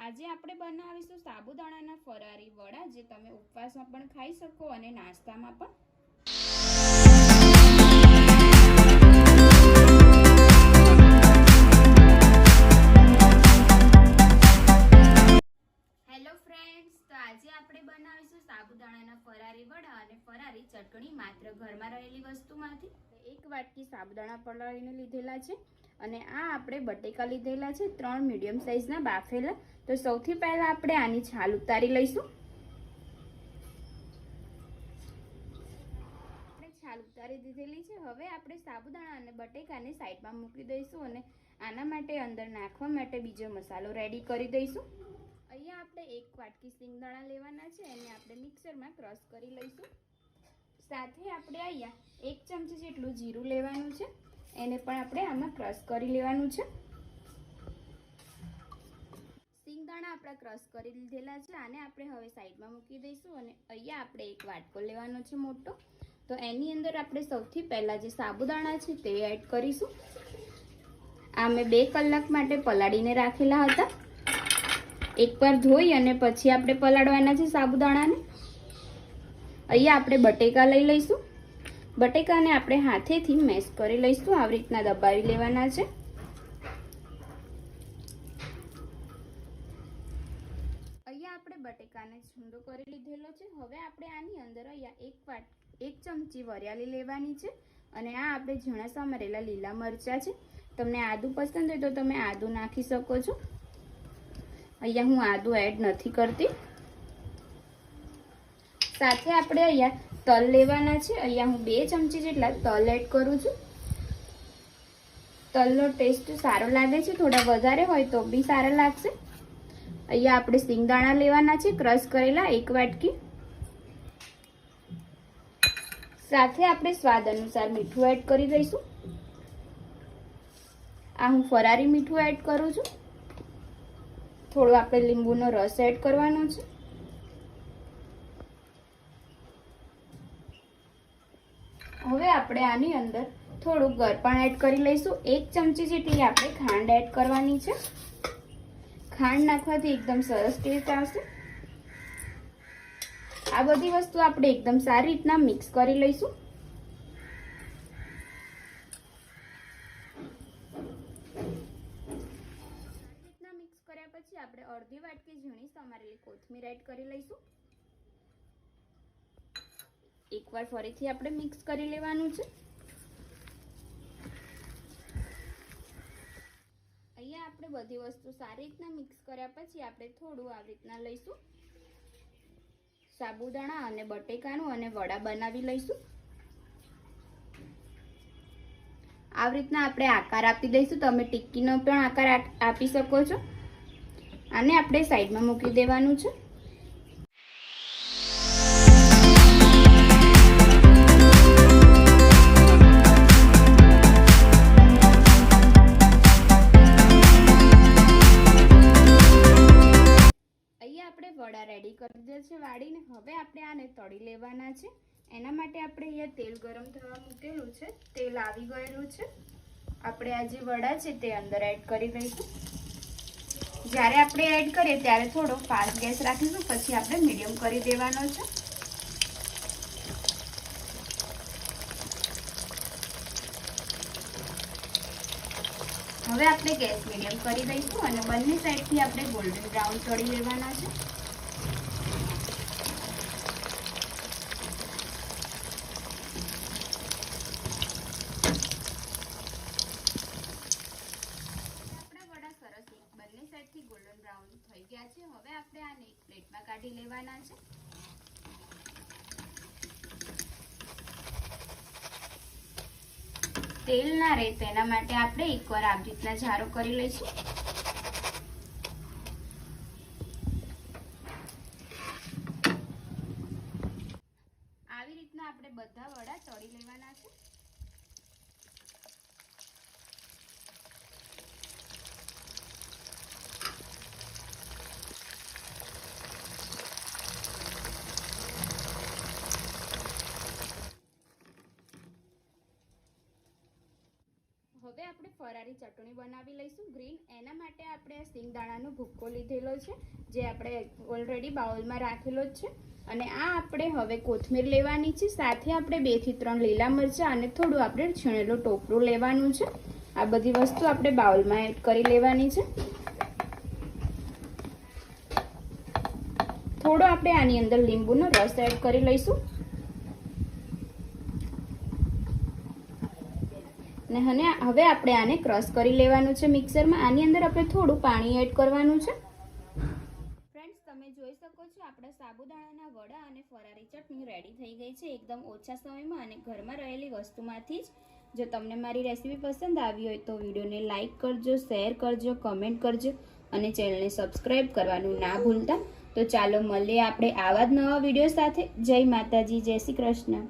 આજે આપણે બનાવીશું સાબુદાણાના ફરારી વડા, જે તમે ઉપવાસમાં પણ ખાઈ શકો અને નાસ્તામાં પણ। હેલો ફ્રેન્ડ્સ, તો આજે આપણે બનાવીશું સાબુદાણાના ફરારી વડા અને ફરારી ચટણી માત્ર ઘરમાં રહેલી વસ્તુમાંથી। એક વાટકી સાબુદાણા પલાળીને લીધેલા છે અને આ આપણે બટેકા લીધેલા છે 3 મીડિયમ સાઈઝના બાફેલા। તો સૌથી પહેલા આપણે આની છાલ ઉતારી લઈશું। આપણે છાલ ઉતારી દીધેલી છે। હવે આપણે સાબુદાણા અને બટેકાને સાઈડમાં મૂકી દઈશું અને આના માટે અંદર નાખવા માટે બીજો મસાલો રેડી કરી દઈશું। અહીંયા આપણે 1 વાટકી સિંગદાણા લેવાના છે, એને આપણે મિક્સરમાં ક્રશ કરી લઈશું। સાથે આપણે અહીંયા 1 ચમચી જેટલું જીરું લેવાનું છે, એને પણ આપણે આમાં ક્રશ કરી લેવાનું છે। સિંગદાણા આપણા ક્રશ કરી લીધેલા છે, આને આપણે હવે સાઈડમાં મૂકી દઈશું અને અહીંયા આપણે 1 વાટકો લેવાનો છે મોટો। તો એની અંદર આપણે સૌથી પહેલાં જે સાબુદાણા છે તે એડ કરીશું। આ મેં 2 કલાક માટે પલાળીને રાખેલા હતા। એકવાર ધોઈ અને પછી આપણે પલાળવાના છે સાબુદાણાને। અહીંયા આપણે બટેકા લઈ લઈશું। બટેકાને આપણે હાથેથી મેશ કરી લઈશું, આવી રીતના દબાવી લેવાના છે। અહીંયા આપણે બટેકાને છૂંદો કરી લીધેલો છે। હવે આપણે આની અંદર અહીંયા 1 ચમચી વરિયાળી લેવાની છે અને આ આપણે ઝીણા સમારેલા લીલા મરચાં છે। તમને આદુ પસંદ હોય તો તમે આદુ નાખી શકો છો। અહીંયા હું આદુ એડ નથી કરતી। સાથે આપણે અહીંયા તલ લેવાના છે। અહીંયા હું 2 ચમચી જેટલા તલ એડ કરું છું। તલનો ટેસ્ટ સારો લાગે છે, થોડા વધારે હોય તો બી સારા લાગશે। અહીંયા આપણે સિંગદાણા લેવાના છે, ક્રશ કરેલા 1 વાટકી। સાથે આપણે સ્વાદ અનુસાર મીઠું એડ કરી દઈશું। આ હું ફરારી મીઠું એડ કરું છું। થોડો આપણે લીંબુનો રસ એડ કરવાનો છે। હવે આપણે આની અંદર થોડું ગળપણ એડ કરી લઈશું। 1 ચમચી જેટલી આપણે ખાંડ એડ કરવાની છે। ખાંડ નાખવાથી એકદમ સરસ ટેસ્ટ આવશે। આ બધી વસ્તુ આપણે એકદમ સારી રીતના મિક્સ કરી લઈશું। મિક્સ કર્યા પછી આપણે અડધી વાટકી ઝીણી સમારેલી કોથમીર એડ કરી લઈશું। એકવાર ફરીથી આપણે મિક્સ કરી લેવાનું છે। અહીંયા આપણે બધી વસ્તુ સારી રીતના મિક્સ કર્યા પછી આપણે થોડું આવી રીતના લઈશું, સાબુદાણા અને બટેકાનું અને વડા બનાવી લઈશું। આવી રીતના આપણે આકાર આપી દઈશું। તમે ટિક્કીનો પણ આકાર આપી શકો છો। આને આપણે સાઈડમાં મૂકી દેવાનું છે। વડા રેડી કરી દીધા છે વાળીને। હવે આપણે આને તળી લેવાના છે। એના માટે આપણે અહીંયા તેલ ગરમ થવા મૂકેલું છે, તેલ આવી ગયેલું છે। આપણે આ જે વડા છે તે અંદર એડ કરી દઈશું। જ્યારે આપણે એડ કરીએ ત્યારે થોડો ફાસ્ટ ગેસ રાખીશું, પછી આપણે મીડિયમ કરી દેવાનો છે। હવે આપણે ગેસ મીડિયમ કરી દઈશું અને બંને સાઈડથી આપણે ગોલ્ડન બ્રાઉન તળી લેવાના છે। બંને સાઈડથી ગોલ્ડન બ્રાઉન થઈ ગયા છે। હવે આપણે આને એક પ્લેટમાં કાઢી લેવાના છે। તેલ ના રહે તેના માટે આપણે એકવાર આવી રીતના જારો કરી લઈશું। આવી રીતના આપણે બધા વડા તળી લેવાના છે। હવે આપણે ફરારી ફરારી ચટણી બનાવી લઈશું ગ્રીન. એના માટે આપણે સિંગદાણાનો ભૂક્કો લીધેલો છે, જે આપણે ઓલરેડી બાઉલમાં રાખેલો જ છે. અને આ આપણે હવે કોથમીર લેવાની છે, સાથે આપણે 2 થી 3 લીલા મરચાં અને થોડું આપણે છીણેલું ટોપરું લેવાનું છે. આ બધી વસ્તુ આપણે બાઉલમાં એડ કરી લેવાની છે. થોડો આપણે આની અંદર લીંબુનો રસ એડ કરી લઈશું અને હવે આપણે આને ક્રશ કરી લેવાનું છે મિક્સરમાં. આની અંદર આપણે થોડું પાણી એડ કરવાનું છે. ફ્રેન્ડ્સ, તમે જોઈ શકો છો આપણા સાબુદાણાના વડા અને ફરારી ચટણી રેડી થઈ ગઈ છે એકદમ ઓછા સમયમાં અને ઘરમાં રહેલી વસ્તુમાંથી જ. જો તમને મારી રેસીપી પસંદ આવી હોય તો વિડીયોને લાઇક કરજો, શેર કરજો, કમેન્ટ કરજો અને ચેનલને સબસ્ક્રાઈબ કરવાનું ના ભૂલતા. તો ચાલો મળીએ આપણે આવા જ નવા વિડીયો સાથે. જય માતાજી, જય શ્રી કૃષ્ણ.